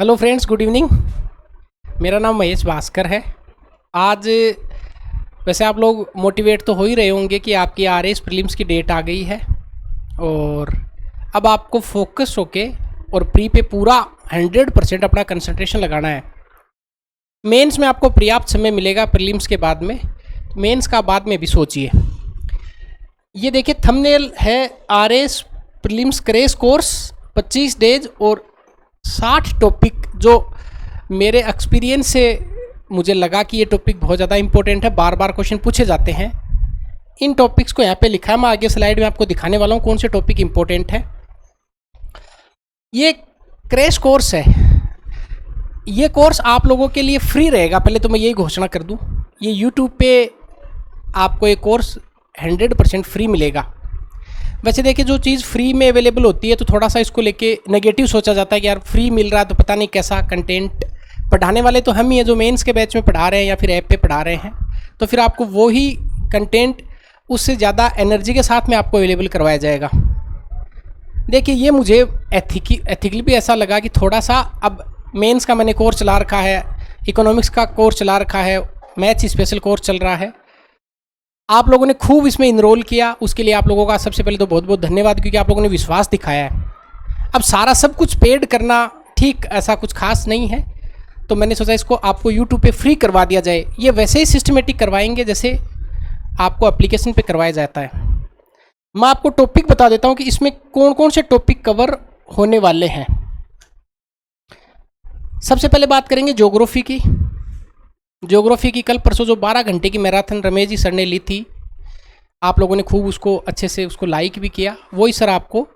Hello friends, good evening. मेरा नाम महेश भास्कर है। आज वैसे आप लोग मोटिवेट तो हो ही रहे होंगे कि आपकी आरएस प्रीलिम्स की डेट आ गई है और अब आपको फोकस होके और प्री पे पूरा 100% अपना कंसंट्रेशन लगाना है। मेंस में आपको पर्याप्त समय मिलेगा प्रीलिम्स के बाद में, मेंस का बाद में भी सोचिए। ये देखिए थंबनेल है, RS prelims crash course 25 days और 60 टॉपिक, जो मेरे एक्सपीरियंस से मुझे लगा कि ये टॉपिक बहुत ज़्यादा इंपॉर्टेंट है, बार बार क्वेश्चन पूछे जाते हैं। इन टॉपिक्स को यहाँ पे लिखा है, मैं आगे स्लाइड में आपको दिखाने वाला हूँ कौन से टॉपिक इंपॉर्टेंट है। ये क्रैश कोर्स है, ये कोर्स आप लोगों के लिए फ्री रहेगा। पहले तो मैं यही घोषणा कर दूँ, ये यूट्यूब पे आपको ये कोर्स 100% फ्री मिलेगा। वैसे देखिए जो चीज़ फ्री में अवेलेबल होती है तो थोड़ा सा इसको लेके नेगेटिव सोचा जाता है कि यार फ्री मिल रहा है तो पता नहीं कैसा कंटेंट। पढ़ाने वाले तो हम ही हैं जो मेंस के बैच में पढ़ा रहे हैं या फिर ऐप पे पढ़ा रहे हैं, तो फिर आपको वो ही कंटेंट उससे ज़्यादा एनर्जी के साथ में आपको अवेलेबल करवाया जाएगा। देखिए ये मुझे एथिकली भी ऐसा लगा कि थोड़ा सा, अब मेंस का मैंने कोर्स चला रखा है, इकोनॉमिक्स का कोर्स चला रखा है, मैथ्स स्पेशल कोर्स चल रहा है, आप लोगों ने खूब इसमें इनरोल किया, उसके लिए आप लोगों का सबसे पहले तो बहुत बहुत धन्यवाद, क्योंकि आप लोगों ने विश्वास दिखाया है। अब सारा सब कुछ पेड करना ठीक ऐसा कुछ खास नहीं है, तो मैंने सोचा इसको आपको यूट्यूब पे फ्री करवा दिया जाए। ये वैसे ही सिस्टमेटिक करवाएंगे जैसे आपको एप्लीकेशन पे करवाया जाता है। मैं आपको टॉपिक बता देता हूँ कि इसमें कौन कौन से टॉपिक कवर होने वाले हैं। सबसे पहले बात करेंगे ज्योग्राफी की। ज्योग्राफी की कल परसों जो 12 घंटे की मैराथन रमेश जी सर ने ली थी, आप लोगों ने खूब उसको अच्छे से उसको लाइक भी किया। वही सर आपको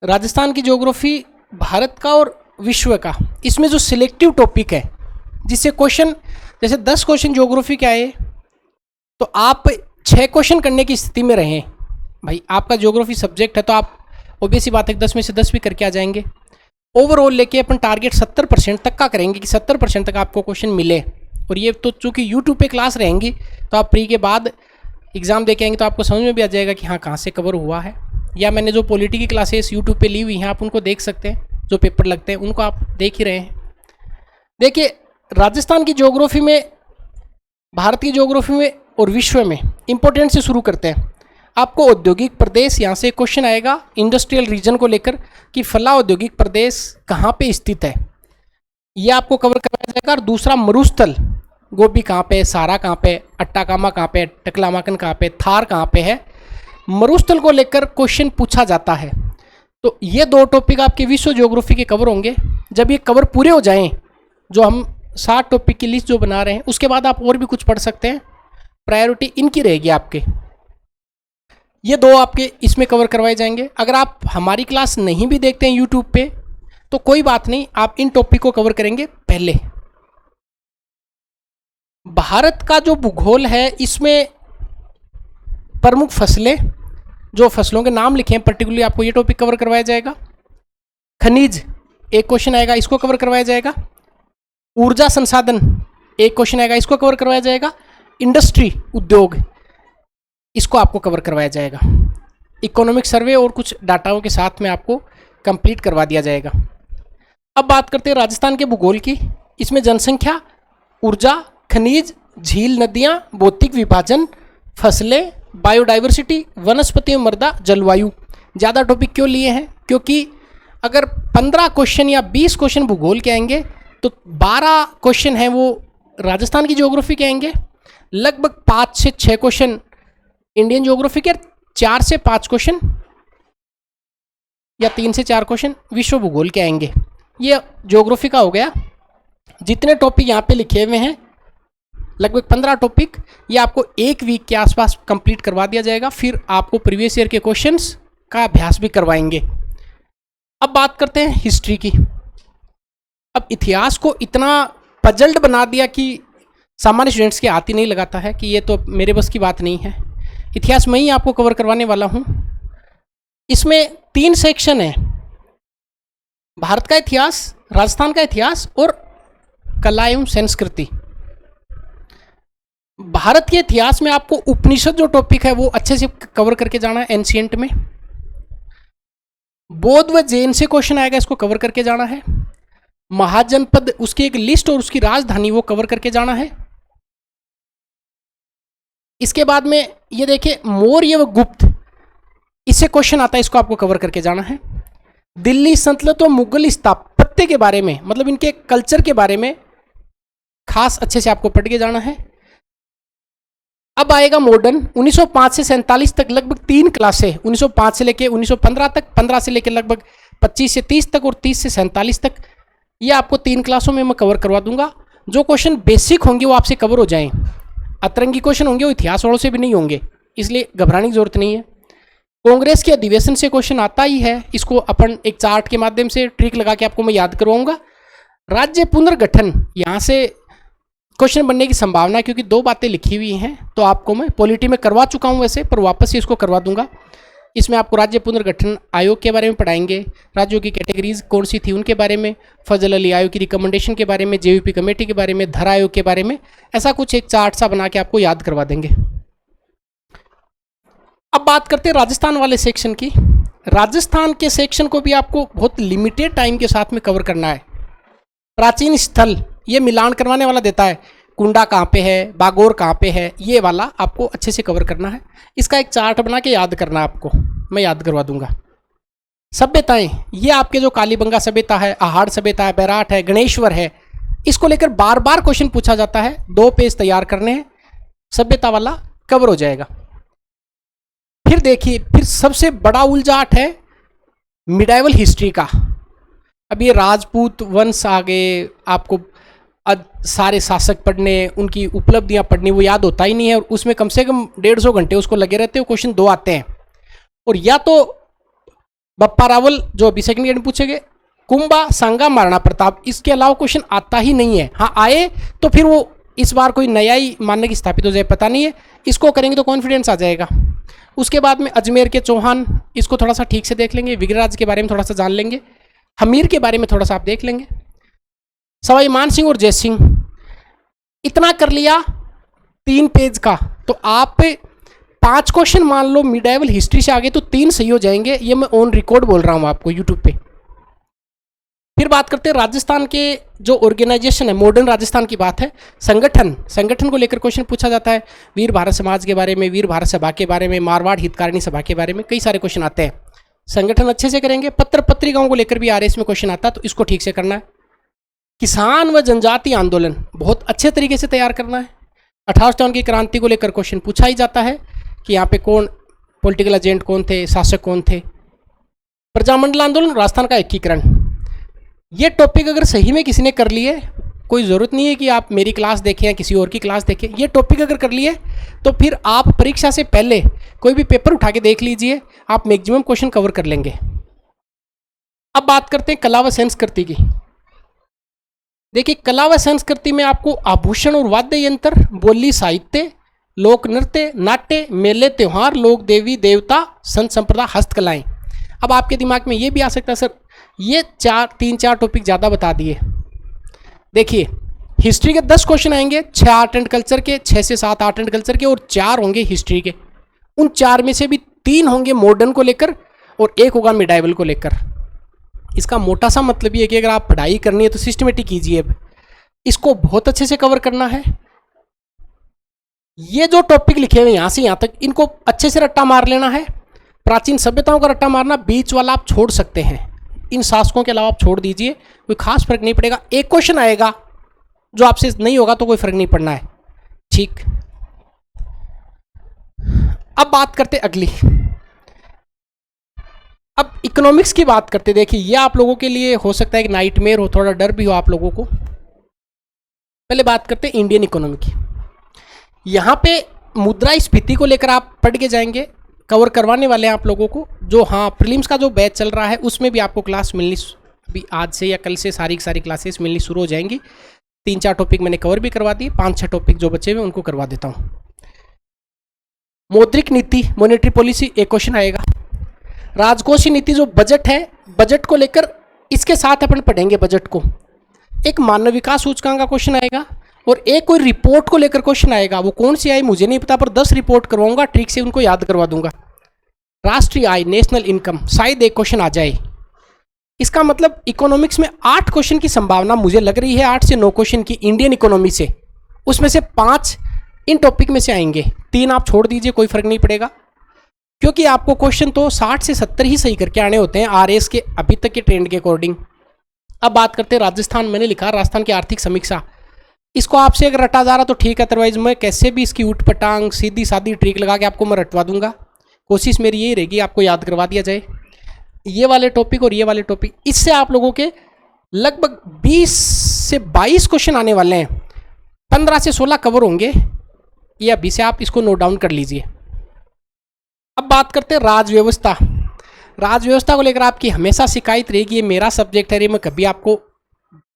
राजस्थान की ज्योग्राफी, भारत का और विश्व का, इसमें जो सिलेक्टिव टॉपिक है जिससे क्वेश्चन, जैसे 10 क्वेश्चन ज्योग्राफी के आए तो आप 6 क्वेश्चन करने की स्थिति में रहें। भाई आपका ज्योग्राफी सब्जेक्ट है तो आप ऑब्वियस ही बात है 10 में से 10 भी करके आ जाएंगे। ओवरऑल लेके अपन टारगेट 70% तक का करेंगे कि 70% तक आपको क्वेश्चन मिले। और ये तो चूँकि यूट्यूब पे क्लास रहेंगी तो आप प्री के बाद एग्ज़ाम दे के आएंगे तो आपको समझ में भी आ जाएगा कि हाँ कहाँ से कवर हुआ है। या मैंने जो पॉलिटी की क्लासेस यूट्यूब पे ली हुई हैं आप उनको देख सकते हैं, जो पेपर लगते हैं उनको आप देख ही रहे हैं। देखिए राजस्थान की ज्योग्राफी में, भारत की ज्योग्राफी में और विश्व में इंपॉर्टेंट से शुरू करते हैं। आपको औद्योगिक प्रदेश, यहाँ से क्वेश्चन आएगा इंडस्ट्रियल रीजन को लेकर कि फला औद्योगिक प्रदेश कहाँ पे स्थित है, ये आपको कवर करवाया जाएगा। और दूसरा मरुस्थल, गोभी कहाँ पे है, सारा कहाँ पे, अट्टाकामा कहाँ पे, टकलामाकन कहाँ पे, थार कहाँ पे है, मरुस्थल को लेकर क्वेश्चन पूछा जाता है। तो ये 2 टॉपिक आपके विश्व ज्योग्राफी के कवर होंगे। जब ये कवर पूरे हो जाएं, जो हम 60 टॉपिक की लिस्ट जो बना रहे हैं, उसके बाद आप और भी कुछ पढ़ सकते हैं, प्रायोरिटी इनकी रहेगी आपके। ये 2 आपके इसमें कवर करवाए जाएंगे। अगर आप हमारी क्लास नहीं भी देखते हैं यूट्यूब पे तो कोई बात नहीं, आप इन टॉपिक को कवर करेंगे पहले। भारत का जो भूगोल है इसमें प्रमुख फसलें, जो फसलों के नाम लिखे हैं पर्टिकुलरली, आपको ये टॉपिक कवर करवाया जाएगा। खनिज एक क्वेश्चन आएगा, इसको कवर करवाया जाएगा। ऊर्जा संसाधन एक क्वेश्चन आएगा, इसको कवर करवाया जाएगा। इंडस्ट्री, उद्योग, इसको आपको कवर करवाया जाएगा। इकोनॉमिक सर्वे और कुछ डाटाओं के साथ में आपको कंप्लीट करवा दिया जाएगा। अब बात करते हैं राजस्थान के भूगोल की। इसमें जनसंख्या, ऊर्जा, खनिज, झील, नदियाँ, भौतिक विभाजन, फसलें, बायोडाइवर्सिटी, वनस्पति और मृदा, जलवायु। ज़्यादा टॉपिक क्यों लिए हैं? क्योंकि अगर 15 क्वेश्चन या 20 क्वेश्चन भूगोल के आएंगे तो 12 क्वेश्चन हैं वो राजस्थान की ज्योग्राफी के आएंगे, लगभग 5 से 6 क्वेश्चन इंडियन ज्योग्राफी के, 4 से 5 क्वेश्चन या 3 से 4 क्वेश्चन विश्व भूगोल के आएंगे। ये ज्योग्राफी का हो गया। जितने टॉपिक यहाँ पे लिखे हुए हैं लगभग 15 टॉपिक, ये आपको 1 वीक के आसपास कंप्लीट करवा दिया जाएगा। फिर आपको प्रीवियस ईयर के क्वेश्चंस का अभ्यास भी करवाएंगे। अब बात करते हैं हिस्ट्री की। अब इतिहास को इतना पजल्ड बना दिया कि सामान्य स्टूडेंट्स के हाथ ही नहीं लगाता है कि ये तो मेरे बस की बात नहीं है। इतिहास में ही आपको कवर करवाने वाला हूँ। इसमें 3 सेक्शन है, भारत का इतिहास, राजस्थान का इतिहास और कला एवं संस्कृति। भारत के इतिहास में आपको उपनिषद जो टॉपिक है वो अच्छे से कवर करके जाना है। एंशिएंट में बौद्ध व जैन से क्वेश्चन आएगा, इसको कवर करके जाना है। महाजनपद, उसकी एक लिस्ट और उसकी राजधानी वो कवर करके जाना है। इसके बाद में ये देखिए मौर्य व गुप्त, इससे क्वेश्चन आता है, इसको आपको कवर करके जाना है। दिल्ली सल्तनत और मुगल स्थापत्य के बारे में, मतलब इनके कल्चर के बारे में खास अच्छे से आपको पढ़ के जाना है। अब आएगा मॉडर्न, 1905 से 47 तक लगभग 3 क्लासें, 1905 से लेके 1915 तक, 15 से लेके लगभग 25 से 30 तक और 30 से 47 तक, ये आपको 3 क्लासों में मैं कवर करवा दूंगा। जो क्वेश्चन बेसिक होंगे वो आपसे कवर हो जाएं, अतरंगी क्वेश्चन होंगे वो इतिहास वालों से भी नहीं होंगे, इसलिए घबराने की जरूरत नहीं है। कांग्रेस के अधिवेशन से क्वेश्चन आता ही है, इसको अपन एक चार्ट के माध्यम से ट्रिक लगा के आपको मैं याद करवाऊंगा। राज्य पुनर्गठन, यहाँ से क्वेश्चन बनने की संभावना है क्योंकि 2 बातें लिखी हुई हैं, तो आपको मैं पॉलिटी में करवा चुका हूँ वैसे, पर वापस से इसको करवा दूंगा। इसमें आपको राज्य पुनर्गठन आयोग के बारे में पढ़ाएंगे, राज्यों की कैटेगरीज कौन सी थी उनके बारे में, फजल अली आयोग की रिकमेंडेशन के बारे में, जेवीपी कमेटी के बारे में, धर आयोग के बारे में, ऐसा कुछ एक चार्ट सा बना के आपको याद करवा देंगे। अब बात करते हैं राजस्थान वाले सेक्शन की। राजस्थान के सेक्शन को भी आपको बहुत लिमिटेड टाइम के साथ में कवर करना है। प्राचीन स्थल, ये मिलान करवाने वाला देता है, कुंडा कहाँ पे है, बागोर कहाँ पे है, ये वाला आपको अच्छे से कवर करना है। इसका एक चार्ट बना के याद करना है आपको, मैं याद करवा दूंगा। सभ्यताएं, ये आपके जो कालीबंगा सभ्यता है, आहाड़ सभ्यता है, बैराट है, गणेश्वर है, इसको लेकर बार बार क्वेश्चन पूछा जाता है। 2 पेज तैयार करने हैं, सभ्यता वाला कवर हो जाएगा। फिर देखिए, फिर सबसे बड़ा उलझाट है मिडाइवल हिस्ट्री का। अब ये राजपूत वंश आ गए, आपको सारे शासक पढ़ने, उनकी उपलब्धियां पढ़नी, वो याद होता ही नहीं है, और उसमें कम से कम 150 घंटे उसको लगे रहते हैं। क्वेश्चन 2 आते हैं, और या तो बप्पा रावल जो अभी सेकंड ईयर में पूछेंगे, कुंभा सांगा महाराणा प्रताप, इसके अलावा क्वेश्चन आता ही नहीं है। हाँ आए तो फिर वो इस बार कोई नया ही मानने की स्थापित हो जाए, पता नहीं है, इसको करेंगे तो कॉन्फिडेंस आ जाएगा। उसके बाद में अजमेर के चौहान, इसको थोड़ा सा ठीक से देख लेंगे, विग्रहराज के बारे में थोड़ा सा जान लेंगे, हमीर के बारे में थोड़ा सा आप देख लेंगे, सवाई मान सिंह और जय सिंह, इतना कर लिया 3 पेज का। तो आप 5 क्वेश्चन मान लो मिडाइवल हिस्ट्री से आगे तो 3 सही हो जाएंगे, ये मैं ऑन रिकॉर्ड बोल रहा हूं आपको यूट्यूब पे। फिर बात करते हैं राजस्थान के जो ऑर्गेनाइजेशन है, मॉडर्न राजस्थान की बात है। संगठन को लेकर क्वेश्चन पूछा जाता है, वीर भारत समाज के बारे में, वीर भारत सभा के बारे में, मारवाड़ हितकारिणी सभा के बारे में, कई सारे क्वेश्चन आते हैं। संगठन अच्छे से करेंगे। पत्र पत्रिकाओं को लेकर भी आरएस में क्वेश्चन आता है, तो इसको ठीक से करना है। किसान व जनजाति आंदोलन बहुत अच्छे तरीके से तैयार करना है। 1857 की क्रांति को लेकर क्वेश्चन पूछा ही जाता है कि यहाँ पे कौन पॉलिटिकल एजेंट कौन थे, शासक कौन थे। प्रजामंडल आंदोलन, राजस्थान का एकीकरण, ये टॉपिक अगर सही में किसी ने कर लिए, कोई ज़रूरत नहीं है कि आप मेरी क्लास देखें या किसी और की क्लास देखें, ये टॉपिक अगर कर लिए तो फिर आप परीक्षा से पहले कोई भी पेपर उठा के देख लीजिए, आप मैक्सिमम क्वेश्चन कवर कर लेंगे। अब बात करते हैं कला व संस्कृति की। देखिए कला व संस्कृति में आपको आभूषण और वाद्य यंत्र, बोली साहित्य, लोक नृत्य, नाट्य, मेले त्योहार, लोक देवी देवता, संत संप्रदाय, हस्तकलाएं। अब आपके दिमाग में ये भी आ सकता है सर ये 3-4 टॉपिक ज़्यादा बता दिए। देखिए हिस्ट्री के 10 क्वेश्चन आएंगे, 6 आर्ट एंड कल्चर के, 6 से 7 आर्ट एंड कल्चर के और 4 होंगे हिस्ट्री के। उन 4 में से भी 3 होंगे मॉडर्न को लेकर और 1 होगा मिडाइवल को लेकर। इसका मोटा सा मतलब ये है कि अगर आप पढ़ाई करनी है तो सिस्टमेटिक कीजिए, अब इसको बहुत अच्छे से कवर करना है। ये जो टॉपिक लिखे हुए यहाँ से यहाँ तक, इनको अच्छे से रट्टा मार लेना है। प्राचीन सभ्यताओं का रट्टा मारना, बीच वाला आप छोड़ सकते हैं, इन शासकों के अलावा आप छोड़ दीजिए, कोई खास फर्क नहीं पड़ेगा। एक क्वेश्चन आएगा जो आपसे नहीं होगा तो कोई फर्क नहीं पड़ना है, ठीक। अब बात करते अगली, अब इकोनॉमिक्स की बात करते। देखिए ये आप लोगों के लिए हो सकता है कि नाइटमेयर हो, थोड़ा डर भी हो आप लोगों को। पहले बात करते हैं इंडियन इकोनॉमी की। यहाँ पे मुद्रास्फीति को लेकर आप पढ़ के जाएंगे, कवर करवाने वाले हैं आप लोगों को। जो हाँ प्रीलिम्स का जो बैच चल रहा है उसमें भी आपको क्लास मिलनी, अभी आज से या कल से सारी क्लासेस मिलनी शुरू हो जाएंगी। 3-4 टॉपिक मैंने कवर भी करवा दिए, 5-6 टॉपिक जो बचे हुए उनको करवा देता हूँ। मौद्रिक नीति, मॉनेटरी पॉलिसी, एक क्वेश्चन आएगा। राजकोषीय नीति जो बजट है, बजट को लेकर इसके साथ अपन पढ़ेंगे बजट को। एक मानव विकास सूचकांक का क्वेश्चन आएगा और एक कोई रिपोर्ट को लेकर क्वेश्चन आएगा। वो कौन सी आई मुझे नहीं पता, पर 10 रिपोर्ट करवाऊंगा, ट्रिक से उनको याद करवा दूंगा। राष्ट्रीय आय, नेशनल इनकम, शायद एक क्वेश्चन आ जाए। इसका मतलब इकोनॉमिक्स में 8 क्वेश्चन की संभावना मुझे लग रही है, 8 से 9 क्वेश्चन की इंडियन इकोनॉमी से, उसमें से 5 इन टॉपिक में से आएंगे, 3 आप छोड़ दीजिए, कोई फर्क नहीं पड़ेगा, क्योंकि आपको क्वेश्चन तो 60 से 70 ही सही करके आने होते हैं आरएस के अभी तक के ट्रेंड के अकॉर्डिंग। अब बात करते हैं राजस्थान, मैंने लिखा राजस्थान की आर्थिक समीक्षा। इसको आपसे अगर रटा जा रहा तो ठीक है, अदरवाइज मैं कैसे भी इसकी ऊट पटांग सीधी सादी ट्रिक लगा के आपको मैं रटवा दूंगा। कोशिश मेरी यही रहेगी आपको याद करवा दिया जाए ये वाले टॉपिक और ये वाले टॉपिक। इससे आप लोगों के लगभग 20 से 22 क्वेश्चन आने वाले हैं, 15 से 16 कवर होंगे, ये अभी से आप इसको नोट डाउन कर लीजिए। अब बात करते हैं राजव्यवस्था। राजव्यवस्था को लेकर आपकी हमेशा शिकायत रहेगी, ये मेरा सब्जेक्ट है, मैं कभी आपको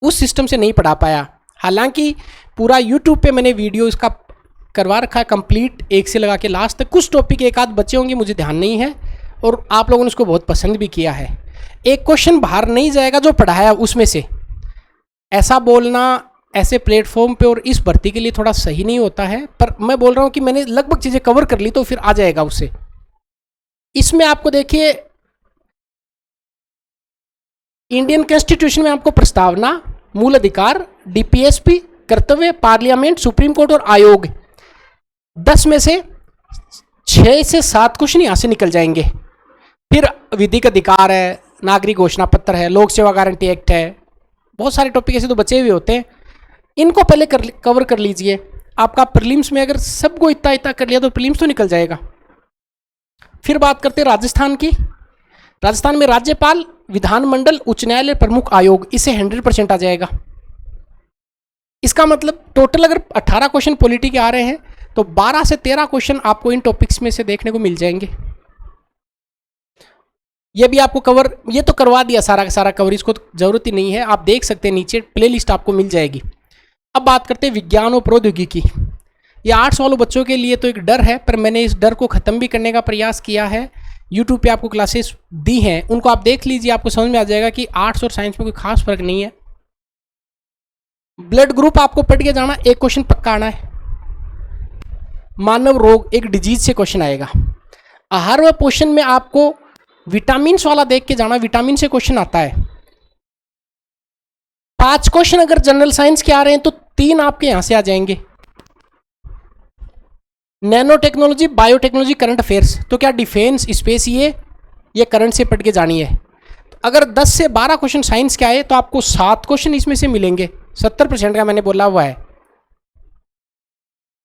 उस सिस्टम से नहीं पढ़ा पाया। हालांकि पूरा यूट्यूब पे मैंने वीडियो इसका करवा रखा है कंप्लीट, 1 से लगा के लास्ट तक। कुछ टॉपिक एक आध बचे होंगे, मुझे ध्यान नहीं है, और आप लोगों ने उसको बहुत पसंद भी किया है। एक क्वेश्चन बाहर नहीं जाएगा जो पढ़ाया उसमें से, ऐसा बोलना ऐसे प्लेटफॉर्म पे और इस भर्ती के लिए थोड़ा सही नहीं होता है, पर मैं बोल रहा हूँ कि मैंने लगभग चीज़ें कवर कर ली तो फिर आ जाएगा उससे। इसमें आपको देखिए इंडियन कॉन्स्टिट्यूशन में आपको प्रस्तावना, मूल अधिकार, डीपीएसपी, कर्तव्य, पार्लियामेंट, सुप्रीम कोर्ट और आयोग, 10 में से 6 से 7 क्वेश्चन यहाँ से निकल जाएंगे। फिर विधिक अधिकार है, नागरिक घोषणा पत्र है, लोक सेवा गारंटी एक्ट है, बहुत सारे टॉपिक ऐसे तो बचे हुए होते हैं, इनको पहले कवर कर लीजिए। आपका प्रीलिम्स में अगर सबको इतना इतना कर लिया तो प्रीलिम्स तो निकल जाएगा। फिर बात करते हैं राजस्थान की। राजस्थान में राज्यपाल, विधानमंडल, उच्च न्यायालय, प्रमुख आयोग, इसे 100% आ जाएगा। इसका मतलब टोटल अगर 18 क्वेश्चन पॉलिटी के आ रहे हैं तो 12 से 13 क्वेश्चन आपको इन टॉपिक्स में से देखने को मिल जाएंगे। ये भी आपको कवर, ये तो करवा दिया सारा का सारा कवर, इसको तो जरूरत ही नहीं है, आप देख सकते हैं नीचे प्लेलिस्ट आपको मिल जाएगी। अब बात करते हैं विज्ञान और प्रौद्योगिकी। ये आर्ट्स वालों बच्चों के लिए तो एक डर है, पर मैंने इस डर को ख़त्म भी करने का प्रयास किया है। यूट्यूब पे आपको क्लासेस दी हैं, उनको आप देख लीजिए, आपको समझ में आ जाएगा कि आर्ट्स और साइंस में कोई खास फर्क नहीं है। ब्लड ग्रुप आपको पढ़ के जाना, एक क्वेश्चन पक्का आना है। मानव रोग, एक डिजीज से क्वेश्चन आएगा। आहार व पोषण में आपको विटामिन वाला देख के जाना, विटामिन से क्वेश्चन आता है। 5 क्वेश्चन अगर जनरल साइंस के आ रहे हैं तो 3 आपके यहां से आ जाएंगे। Nano technology, biotechnology, current affairs, तो क्या डिफेंस, स्पेस, ये करंट से पढ़ के जानी है। तो अगर 10 से 12 क्वेश्चन साइंस के आए तो आपको 7 क्वेश्चन इसमें से मिलेंगे, 70% का मैंने बोला हुआ है।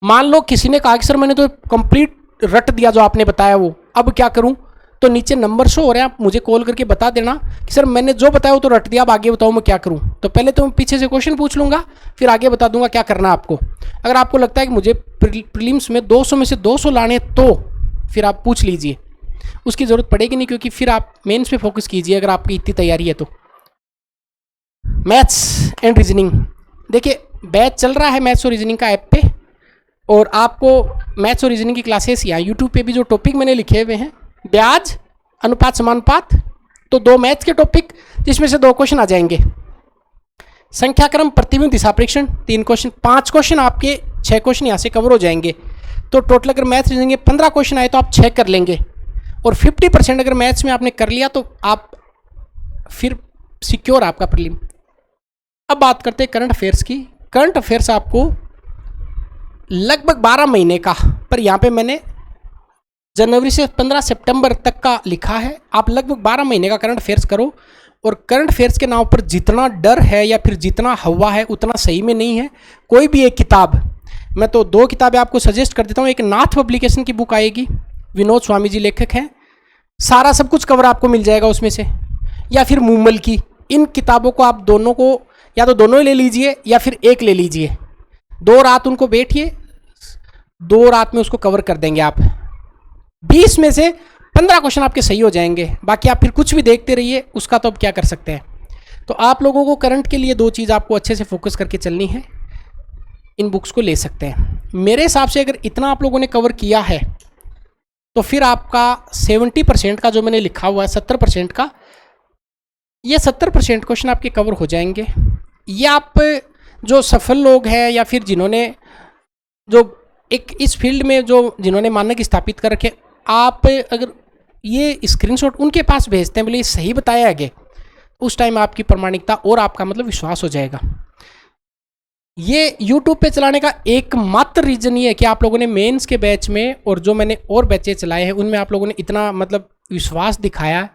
मान लो किसी ने कहा कि सर मैंने तो कंप्लीट रट दिया जो आपने बताया वो, अब क्या करूं, तो नीचे नंबर शो हो रहे हैं, आप मुझे कॉल करके बता देना कि सर मैंने जो बताया वो तो रट दिया, अब आगे बताओ मैं क्या करूं। तो पहले तो मैं पीछे से क्वेश्चन पूछ लूंगा, फिर आगे बता दूंगा क्या करना आपको। अगर आपको लगता है कि मुझे प्रीलिम्स में 200 में से 200 लाने तो फिर आप पूछ लीजिए, उसकी ज़रूरत पड़ेगी नहीं, क्योंकि फिर आप मेंस पे फोकस कीजिए अगर आपकी इतनी तैयारी है तो। मैथ्स एंड रीजनिंग, देखिए बैच चल रहा है मैथ्स और रीजनिंग का ऐप पे, और आपको मैथ्स और रीजनिंग की क्लासेस यहाँ यूट्यूब पे भी जो टॉपिक मैंने लिखे हुए हैं, ब्याज, अनुपात, समानुपात, तो 2 मैथ्स के टॉपिक जिसमें से 2 क्वेश्चन आ जाएंगे। संख्याक्रम, प्रतिबिंब, दिशा परीक्षण, 3 क्वेश्चन, 5 क्वेश्चन आपके 6 क्वेश्चन यहाँ से कवर हो जाएंगे। तो टोटल अगर मैथ्स रीजनिंग 15 क्वेश्चन आए तो आप 6 कर लेंगे, और 50% अगर मैथ्स में आपने कर लिया तो आप फिर सिक्योर आपका प्रीलिम। अब बात करते हैं करंट अफेयर्स की। करंट अफेयर्स आपको लगभग 12 महीने का, पर यहाँ पे मैंने जनवरी से 15 सितंबर तक का लिखा है, आप लगभग 12 महीने का करंट अफेयर्स करो। और करंट अफेयर्स के नाम पर जितना डर है या फिर जितना हवा है उतना सही में नहीं है। कोई भी एक किताब, मैं तो 2 किताबें आपको सजेस्ट कर देता हूँ। एक नाथ पब्लिकेशन की बुक आएगी, विनोद स्वामी जी लेखक हैं, सारा सब कुछ कवर आपको मिल जाएगा उसमें से, या फिर मूमल की। इन किताबों को आप दोनों को, या तो दोनों ही ले लीजिए या फिर एक ले लीजिए, 2 रात उनको बैठिए, 2 रात में उसको कवर कर देंगे आप। 20 में से 15 क्वेश्चन आपके सही हो जाएंगे, बाकी आप फिर कुछ भी देखते रहिए, उसका तो अब क्या कर सकते हैं। तो आप लोगों को करंट के लिए 2 चीज़ आपको अच्छे से फोकस करके चलनी है, इन बुक्स को ले सकते हैं। मेरे हिसाब से अगर इतना आप लोगों ने कवर किया है तो फिर आपका 70% का जो मैंने लिखा हुआ है 70% का, ये 70% क्वेश्चन आपके कवर हो जाएंगे। ये आप जो सफल लोग हैं या फिर जिन्होंने जो एक इस फील्ड में जो जिन्होंने मानक स्थापित कर रखे, आप अगर ये स्क्रीनशॉट उनके पास भेजते हैं, बोले ये सही बताया आगे, उस टाइम आपकी प्रामाणिकता और आपका मतलब विश्वास हो जाएगा। ये यूट्यूब पे चलाने का एकमात्र रीज़न ये है कि आप लोगों ने मेंस के बैच में और जो मैंने और बैचेज चलाए हैं उनमें आप लोगों ने इतना मतलब विश्वास दिखाया,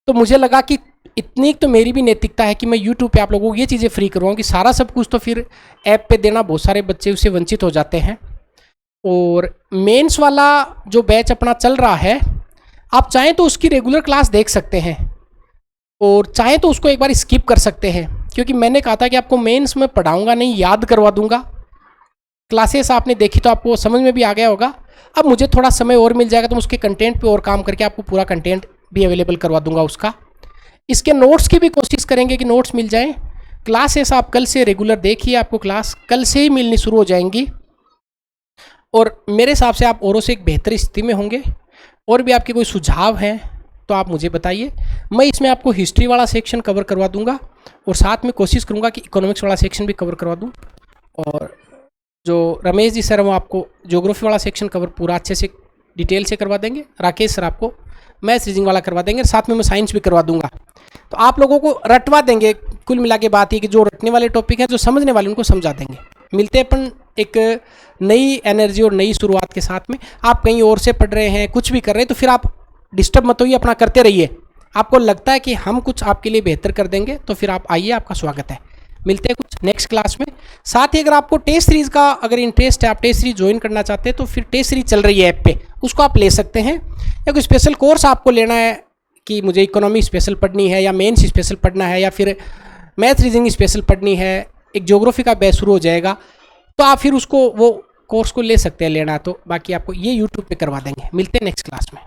तो मुझे लगा कि इतनी तो मेरी भी नैतिकता है कि मैं यूट्यूब पे आप लोगों को ये चीज़ें फ्री करवाऊँ कि सारा सब कुछ तो फिर ऐप पे देना बहुत सारे बच्चे उससे वंचित हो जाते हैं। और मेंस वाला जो बैच अपना चल रहा है, आप चाहें तो उसकी रेगुलर क्लास देख सकते हैं और चाहें तो उसको एक बार स्किप कर सकते हैं, क्योंकि मैंने कहा था कि आपको मेंस में पढ़ाऊंगा नहीं, याद करवा दूंगा। क्लासेस आपने देखी तो आपको समझ में भी आ गया होगा। अब मुझे थोड़ा समय और मिल जाएगा तो मैं उसके कंटेंट पे और काम करके आपको पूरा कंटेंट भी अवेलेबल करवा दूंगा उसका। इसके नोट्स की भी कोशिश करेंगे कि नोट्स मिल जाएँ। क्लासेस आप कल से रेगुलर देखिए, आपको क्लास कल से ही मिलनी शुरू हो जाएंगी और मेरे हिसाब से आप औरों से एक बेहतर स्थिति में होंगे। और भी आपके कोई सुझाव हैं तो आप मुझे बताइए। मैं इसमें आपको हिस्ट्री वाला सेक्शन कवर करवा दूंगा और साथ में कोशिश करूंगा कि इकोनॉमिक्स वाला सेक्शन भी कवर करवा दूं, और जो रमेश जी सर वो आपको ज्योग्राफी वाला सेक्शन कवर पूरा अच्छे से डिटेल से करवा देंगे। राकेश सर आपको मैथ्स रीजनिंग वाला करवा देंगे, साथ में मैं साइंस भी करवा दूंगा। तो आप लोगों को रटवा देंगे। कुल मिला के बात ये कि जो रटने वाले टॉपिक हैं, जो समझने वाले उनको समझा देंगे। मिलते हैं अपन एक नई एनर्जी और नई शुरुआत के साथ में। आप कहीं और से पढ़ रहे हैं, कुछ भी कर रहे हैं, तो फिर आप डिस्टर्ब मत होइए, अपना करते रहिए। आपको लगता है कि हम कुछ आपके लिए बेहतर कर देंगे तो फिर आप आइए, आपका स्वागत है। मिलते हैं कुछ नेक्स्ट क्लास में। साथ ही अगर आपको टेस्ट सीरीज़ का अगर इंटरेस्ट है, आप टेस्ट सीरीज ज्वाइन करना चाहते हैं, तो फिर टेस्ट सीरीज चल रही है ऐप पे, उसको आप ले सकते हैं। या कोई स्पेशल कोर्स आपको लेना है कि मुझे इकोनॉमी स्पेशल पढ़नी है या मेंस स्पेशल पढ़ना है या फिर मैथ रीजनिंग स्पेशल पढ़नी है, एक ज्योग्राफी का बैच शुरू हो जाएगा, तो आप फिर उसको वो कोर्स को ले सकते हैं लेना। तो बाकी आपको ये यूट्यूब पे करवा देंगे। मिलते हैं नेक्स्ट क्लास में।